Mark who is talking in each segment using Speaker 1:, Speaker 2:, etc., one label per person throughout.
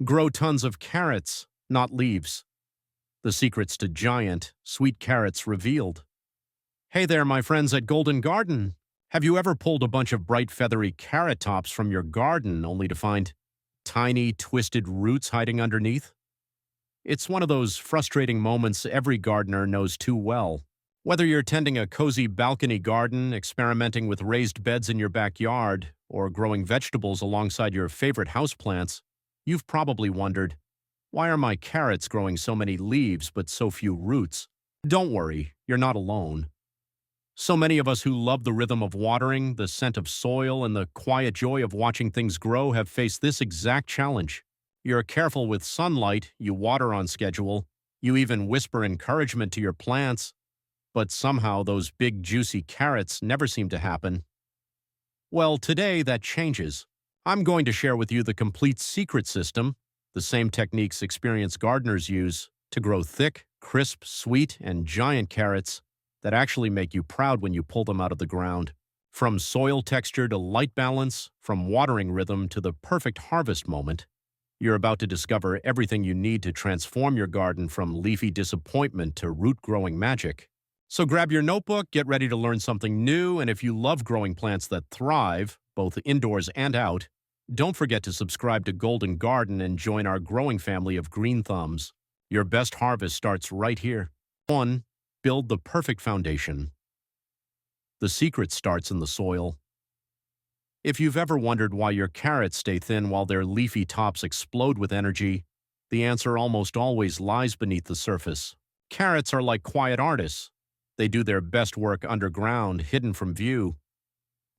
Speaker 1: Grow tons of carrots, not leaves. The secrets to giant, sweet carrots revealed. Hey there, my friends at Golden Garden. Have you ever pulled a bunch of bright feathery carrot tops from your garden only to find tiny, twisted roots hiding underneath? It's one of those frustrating moments every gardener knows too well. Whether you're tending a cozy balcony garden, experimenting with raised beds in your backyard, or growing vegetables alongside your favorite houseplants, you've probably wondered, why are my carrots growing so many leaves but so few roots? Don't worry, you're not alone. So many of us who love the rhythm of watering, the scent of soil, and the quiet joy of watching things grow have faced this exact challenge. You're careful with sunlight, you water on schedule, you even whisper encouragement to your plants, but somehow those big juicy carrots never seem to happen. Well, today that changes. I'm going to share with you the complete secret system, the same techniques experienced gardeners use to grow thick, crisp, sweet, and giant carrots that actually make you proud when you pull them out of the ground. From soil texture to light balance, from watering rhythm to the perfect harvest moment, you're about to discover everything you need to transform your garden from leafy disappointment to root-growing magic. So grab your notebook, get ready to learn something new, and if you love growing plants that thrive, both indoors and out, don't forget to subscribe to Golden Garden and join our growing family of green thumbs. Your best harvest starts right here. 1. Build the perfect foundation. The secret starts in the soil. If you've ever wondered why your carrots stay thin while their leafy tops explode with energy, the answer almost always lies beneath the surface. Carrots are like quiet artists. They do their best work underground, hidden from view.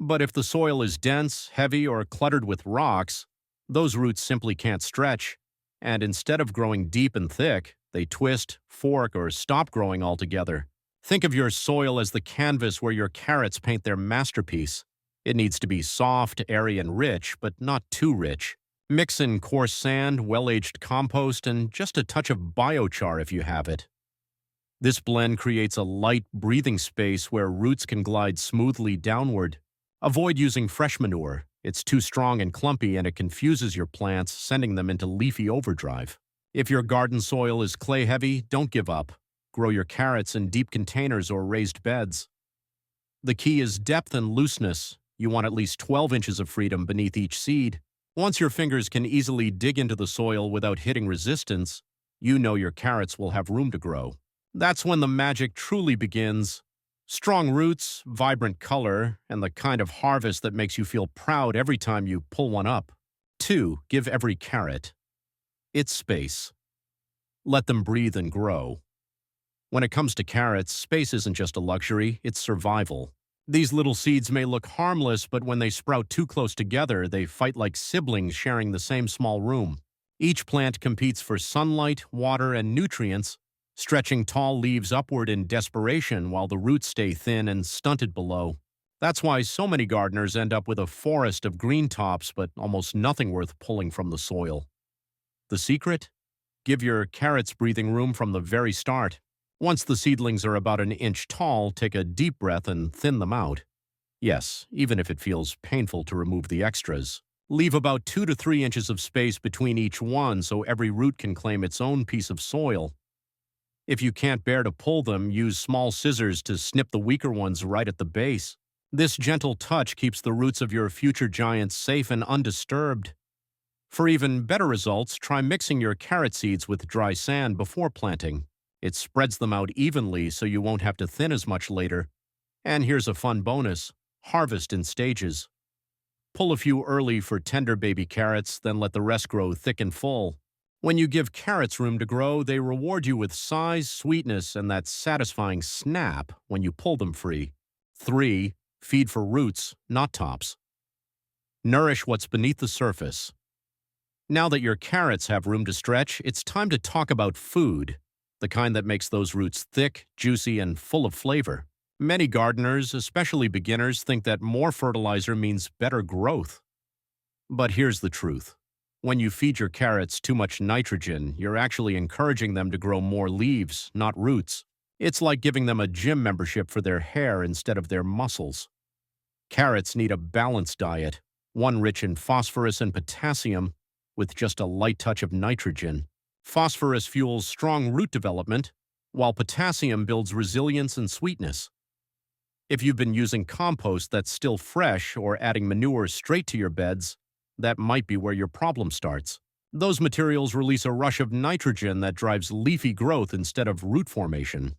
Speaker 1: But if the soil is dense, heavy, or cluttered with rocks, those roots simply can't stretch, and instead of growing deep and thick, they twist, fork, or stop growing altogether. Think of your soil as the canvas where your carrots paint their masterpiece. It needs to be soft, airy, and rich, but not too rich. Mix in coarse sand, well-aged compost, and just a touch of biochar if you have it. This blend creates a light, breathing space where roots can glide smoothly downward. Avoid using fresh manure. It's too strong and clumpy and it confuses your plants, sending them into leafy overdrive. If your garden soil is clay-heavy, don't give up. Grow your carrots in deep containers or raised beds. The key is depth and looseness. You want at least 12 inches of freedom beneath each seed. Once your fingers can easily dig into the soil without hitting resistance, you know your carrots will have room to grow. That's when the magic truly begins. Strong roots, vibrant color, and the kind of harvest that makes you feel proud every time you pull one up. 2. Give every carrot its space. Let them breathe and grow. When it comes to carrots, space isn't just a luxury, it's survival. These little seeds may look harmless, but when they sprout too close together, they fight like siblings sharing the same small room. Each plant competes for sunlight, water, and nutrients, stretching tall leaves upward in desperation while the roots stay thin and stunted below. That's why so many gardeners end up with a forest of green tops but almost nothing worth pulling from the soil. The secret? Give your carrots breathing room from the very start. Once the seedlings are about an inch tall, take a deep breath and thin them out. Yes, even if it feels painful to remove the extras. Leave about 2 to 3 inches of space between each one so every root can claim its own piece of soil. If you can't bear to pull them, use small scissors to snip the weaker ones right at the base. This gentle touch keeps the roots of your future giants safe and undisturbed. For even better results, try mixing your carrot seeds with dry sand before planting. It spreads them out evenly so you won't have to thin as much later. And here's a fun bonus: harvest in stages. Pull a few early for tender baby carrots, then let the rest grow thick and full. When you give carrots room to grow, they reward you with size, sweetness, and that satisfying snap when you pull them free. 3. Feed for roots, not tops. Nourish what's beneath the surface. Now that your carrots have room to stretch, it's time to talk about food, the kind that makes those roots thick, juicy, and full of flavor. Many gardeners, especially beginners, think that more fertilizer means better growth. But here's the truth. When you feed your carrots too much nitrogen, you're actually encouraging them to grow more leaves, not roots. It's like giving them a gym membership for their hair instead of their muscles. Carrots need a balanced diet, one rich in phosphorus and potassium, with just a light touch of nitrogen. Phosphorus fuels strong root development, while potassium builds resilience and sweetness. If you've been using compost that's still fresh or adding manure straight to your beds, that might be where your problem starts. Those materials release a rush of nitrogen that drives leafy growth instead of root formation.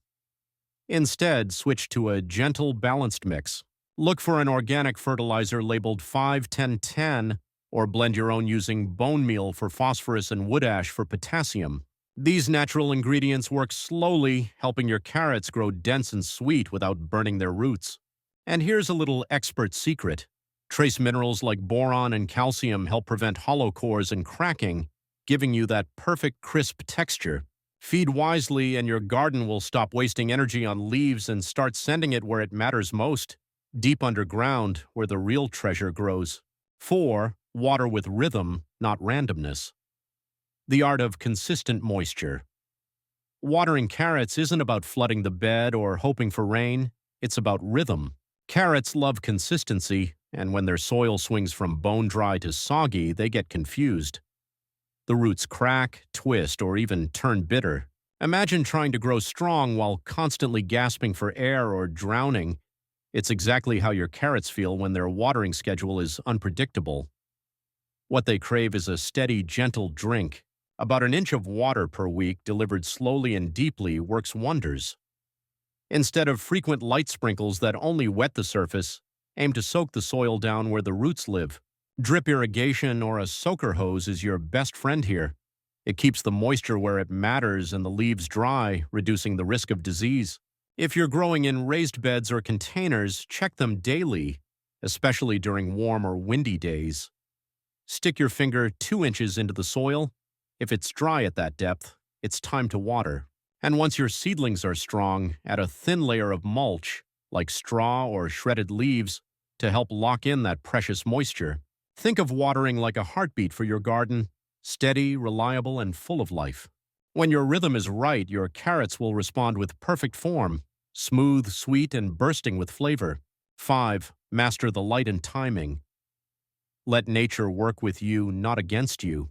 Speaker 1: Instead, switch to a gentle, balanced mix. Look for an organic fertilizer labeled 5-10-10 or blend your own using bone meal for phosphorus and wood ash for potassium. These natural ingredients work slowly, helping your carrots grow dense and sweet without burning their roots. And here's a little expert secret. Trace minerals like boron and calcium help prevent hollow cores and cracking, giving you that perfect crisp texture. Feed wisely and your garden will stop wasting energy on leaves and start sending it where it matters most, deep underground where the real treasure grows. 4. Water with rhythm, not randomness. The art of consistent moisture. Watering carrots isn't about flooding the bed or hoping for rain. It's about rhythm. Carrots love consistency, and when their soil swings from bone dry to soggy, they get confused. The roots crack, twist, or even turn bitter. Imagine trying to grow strong while constantly gasping for air or drowning. It's exactly how your carrots feel when their watering schedule is unpredictable. What they crave is a steady, gentle drink. About an inch of water per week delivered slowly and deeply works wonders. Instead of frequent light sprinkles that only wet the surface, aim to soak the soil down where the roots live. Drip irrigation or a soaker hose is your best friend here. It keeps the moisture where it matters and the leaves dry, reducing the risk of disease. If you're growing in raised beds or containers, check them daily, especially during warm or windy days. Stick your finger 2 inches into the soil. If it's dry at that depth, it's time to water. And once your seedlings are strong, add a thin layer of mulch, like straw or shredded leaves, to help lock in that precious moisture. Think of watering like a heartbeat for your garden, steady, reliable, and full of life. When your rhythm is right, your carrots will respond with perfect form, smooth, sweet, and bursting with flavor. 5. Master the light and timing. Let nature work with you, not against you.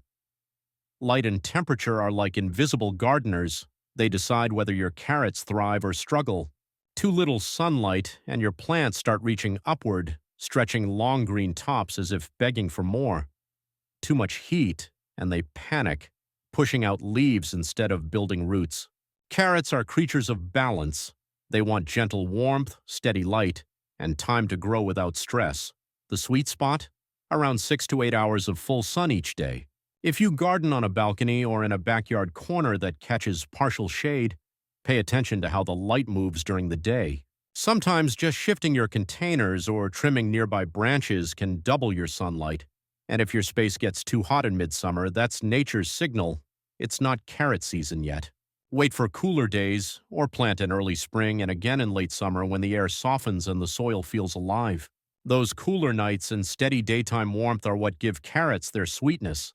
Speaker 1: Light and temperature are like invisible gardeners. They decide whether your carrots thrive or struggle. Too little sunlight, and your plants start reaching upward, stretching long green tops as if begging for more. Too much heat, and they panic, pushing out leaves instead of building roots. Carrots are creatures of balance. They want gentle warmth, steady light, and time to grow without stress. The sweet spot? Around 6 to 8 hours of full sun each day. If you garden on a balcony or in a backyard corner that catches partial shade, pay attention to how the light moves during the day. Sometimes just shifting your containers or trimming nearby branches can double your sunlight. And if your space gets too hot in midsummer, that's nature's signal. It's not carrot season yet. Wait for cooler days, or plant in early spring and again in late summer when the air softens and the soil feels alive. Those cooler nights and steady daytime warmth are what give carrots their sweetness.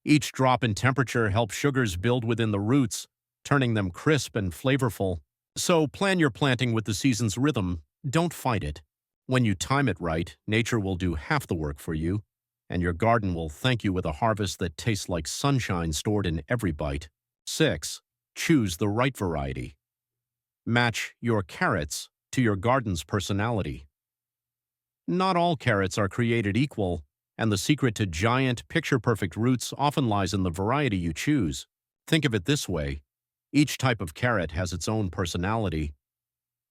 Speaker 1: Each drop in temperature helps sugars build within the roots, turning them crisp and flavorful. So plan your planting with the season's rhythm. Don't fight it. When you time it right, nature will do half the work for you, and your garden will thank you with a harvest that tastes like sunshine stored in every bite. 6. Choose the right variety. Match your carrots to your garden's personality. Not all carrots are created equal, and the secret to giant, picture-perfect roots often lies in the variety you choose. Think of it this way. Each type of carrot has its own personality.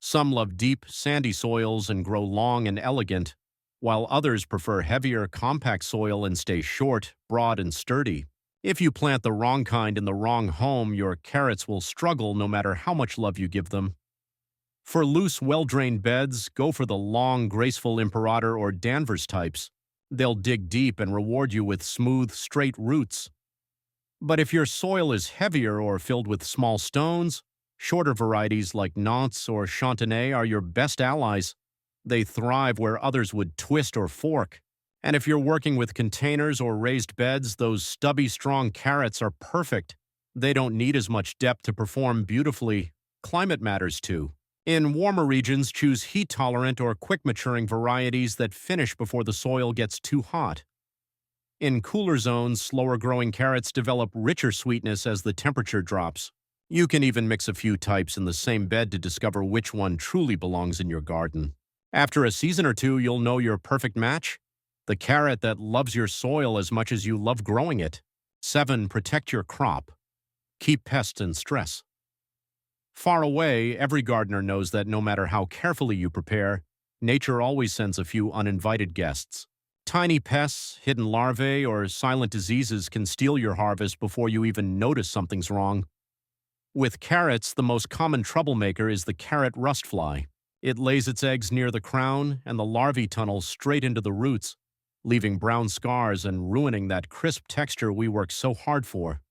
Speaker 1: Some love deep, sandy soils and grow long and elegant, while others prefer heavier, compact soil and stay short, broad, and sturdy. If you plant the wrong kind in the wrong home, your carrots will struggle no matter how much love you give them. For loose, well-drained beds, go for the long, graceful Imperator or Danvers types. They'll dig deep and reward you with smooth, straight roots. But if your soil is heavier or filled with small stones, shorter varieties like Nantes or Chantenay are your best allies. They thrive where others would twist or fork. And if you're working with containers or raised beds, those stubby, strong carrots are perfect. They don't need as much depth to perform beautifully. Climate matters too. In warmer regions, choose heat-tolerant or quick-maturing varieties that finish before the soil gets too hot. In cooler zones, slower-growing carrots develop richer sweetness as the temperature drops. You can even mix a few types in the same bed to discover which one truly belongs in your garden. After a season or two, you'll know your perfect match. The carrot that loves your soil as much as you love growing it. 7. Protect your crop. Keep pests and stress. Far away, every gardener knows that no matter how carefully you prepare, nature always sends a few uninvited guests. Tiny pests, hidden larvae, or silent diseases can steal your harvest before you even notice something's wrong. With carrots, the most common troublemaker is the carrot rust fly. It lays its eggs near the crown, and the larvae tunnel straight into the roots, leaving brown scars and ruining that crisp texture we work so hard for.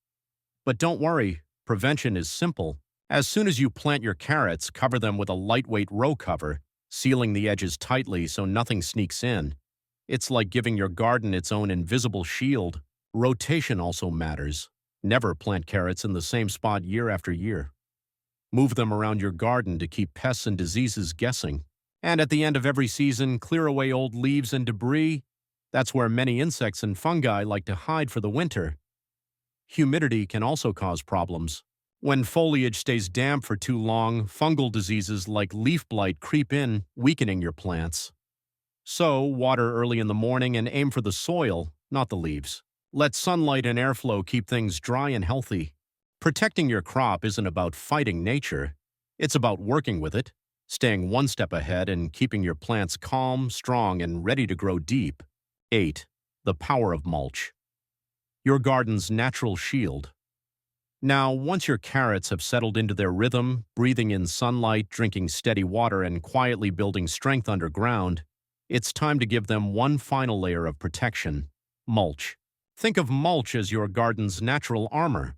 Speaker 1: But don't worry, prevention is simple. As soon as you plant your carrots, cover them with a lightweight row cover, sealing the edges tightly so nothing sneaks in. It's like giving your garden its own invisible shield. Rotation also matters. Never plant carrots in the same spot year after year. Move them around your garden to keep pests and diseases guessing. And at the end of every season, clear away old leaves and debris. That's where many insects and fungi like to hide for the winter. Humidity can also cause problems. When foliage stays damp for too long, fungal diseases like leaf blight creep in, weakening your plants. So, water early in the morning and aim for the soil, not the leaves. Let sunlight and airflow keep things dry and healthy. Protecting your crop isn't about fighting nature. It's about working with it, staying one step ahead and keeping your plants calm, strong, and ready to grow deep. 8. The power of mulch. Your garden's natural shield. Now, once your carrots have settled into their rhythm, breathing in sunlight, drinking steady water, and quietly building strength underground, it's time to give them one final layer of protection: mulch. Think of mulch as your garden's natural armor.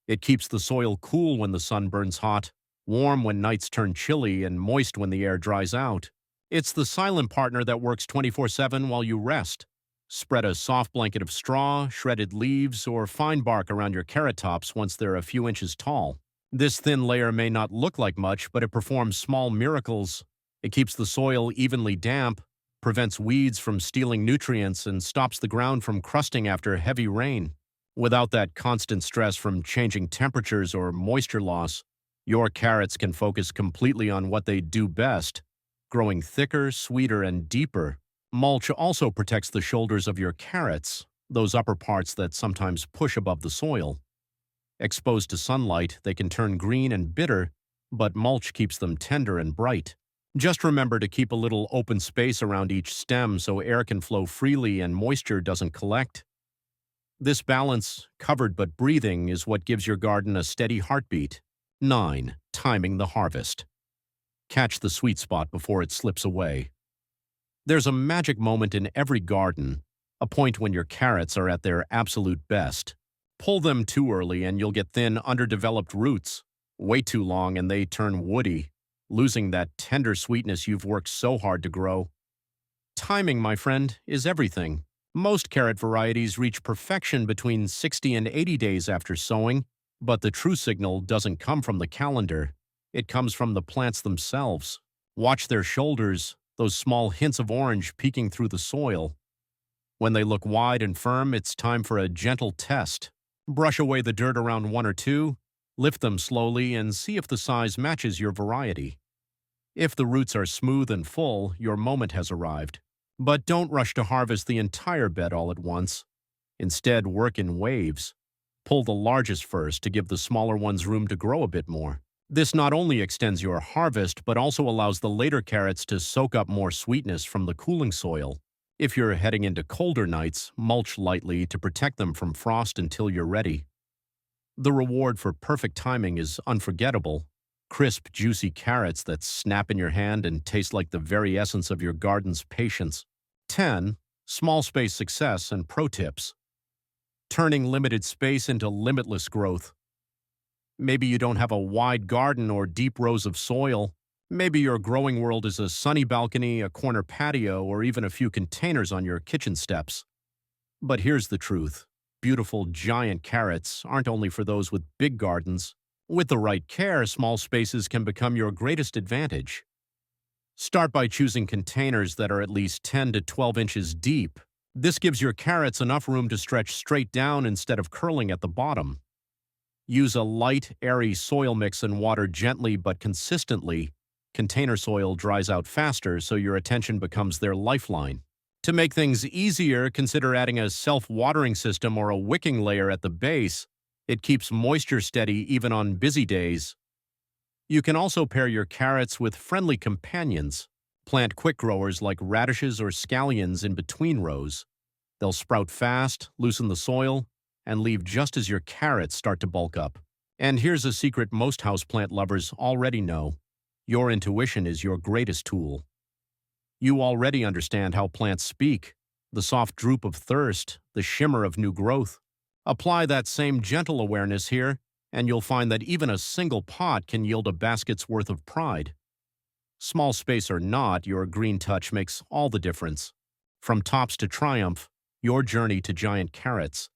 Speaker 1: It keeps the soil cool when the sun burns hot, warm when nights turn chilly, and moist when the air dries out. It's the silent partner that works 24/7 while you rest. Spread a soft blanket of straw, shredded leaves, or fine bark around your carrot tops once they're a few inches tall. This thin layer may not look like much, but it performs small miracles. It keeps the soil evenly damp, prevents weeds from stealing nutrients, and stops the ground from crusting after heavy rain. Without that constant stress from changing temperatures or moisture loss, your carrots can focus completely on what they do best: growing thicker, sweeter, and deeper. Mulch also protects the shoulders of your carrots, those upper parts that sometimes push above the soil. Exposed to sunlight, they can turn green and bitter, but mulch keeps them tender and bright. Just remember to keep a little open space around each stem so air can flow freely and moisture doesn't collect. This balance, covered but breathing, is what gives your garden a steady heartbeat. 9. Timing the harvest. Catch the sweet spot before it slips away. There's a magic moment in every garden, a point when your carrots are at their absolute best. Pull them too early and you'll get thin, underdeveloped roots. Wait too long and they turn woody, losing that tender sweetness you've worked so hard to grow. Timing, my friend, is everything. Most carrot varieties reach perfection between 60 and 80 days after sowing, but the true signal doesn't come from the calendar. It comes from the plants themselves. Watch their shoulders, those small hints of orange peeking through the soil. When they look wide and firm, it's time for a gentle test. Brush away the dirt around one or two, lift them slowly, and see if the size matches your variety. If the roots are smooth and full, your moment has arrived. But don't rush to harvest the entire bed all at once. Instead, work in waves. Pull the largest first to give the smaller ones room to grow a bit more. This not only extends your harvest, but also allows the later carrots to soak up more sweetness from the cooling soil. If you're heading into colder nights, mulch lightly to protect them from frost until you're ready. The reward for perfect timing is unforgettable. Crisp, juicy carrots that snap in your hand and taste like the very essence of your garden's patience. 10. Small space success and pro tips. Turning limited space into limitless growth. Maybe you don't have a wide garden or deep rows of soil. Maybe your growing world is a sunny balcony, a corner patio, or even a few containers on your kitchen steps. But here's the truth. Beautiful, giant carrots aren't only for those with big gardens. With the right care, small spaces can become your greatest advantage. Start by choosing containers that are at least 10 to 12 inches deep. This gives your carrots enough room to stretch straight down instead of curling at the bottom. Use a light, airy soil mix and water gently but consistently. Container soil dries out faster, so your attention becomes their lifeline. To make things easier, consider adding a self-watering system or a wicking layer at the base. It keeps moisture steady even on busy days. You can also pair your carrots with friendly companions. Plant quick growers like radishes or scallions in between rows. They'll sprout fast, loosen the soil, and leave just as your carrots start to bulk up. And here's a secret most houseplant lovers already know. Your intuition is your greatest tool. You already understand how plants speak, the soft droop of thirst, the shimmer of new growth. Apply that same gentle awareness here, and you'll find that even a single pot can yield a basket's worth of pride. Small space or not, your green touch makes all the difference. From tops to triumph, your journey to giant carrots.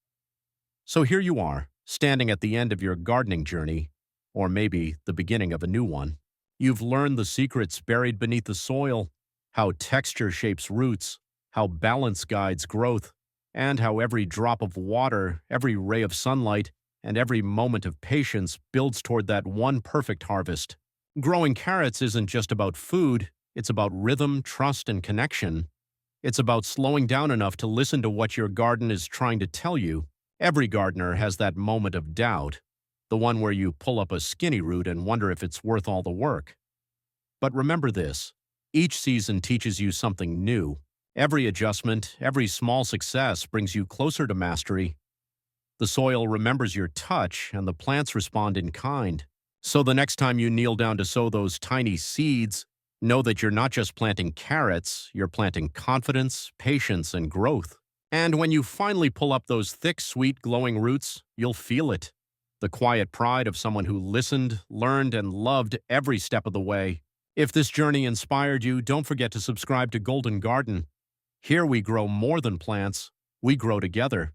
Speaker 1: So here you are, standing at the end of your gardening journey, or maybe the beginning of a new one. You've learned the secrets buried beneath the soil, how texture shapes roots, how balance guides growth, and how every drop of water, every ray of sunlight, and every moment of patience builds toward that one perfect harvest. Growing carrots isn't just about food, it's about rhythm, trust, and connection. It's about slowing down enough to listen to what your garden is trying to tell you. Every gardener has that moment of doubt, the one where you pull up a skinny root and wonder if it's worth all the work. But remember this, each season teaches you something new. Every adjustment, every small success brings you closer to mastery. The soil remembers your touch, and the plants respond in kind. So the next time you kneel down to sow those tiny seeds, know that you're not just planting carrots, you're planting confidence, patience, and growth. And when you finally pull up those thick, sweet, glowing roots, you'll feel it. The quiet pride of someone who listened, learned, and loved every step of the way. If this journey inspired you, don't forget to subscribe to Golden Garden. Here we grow more than plants, we grow together.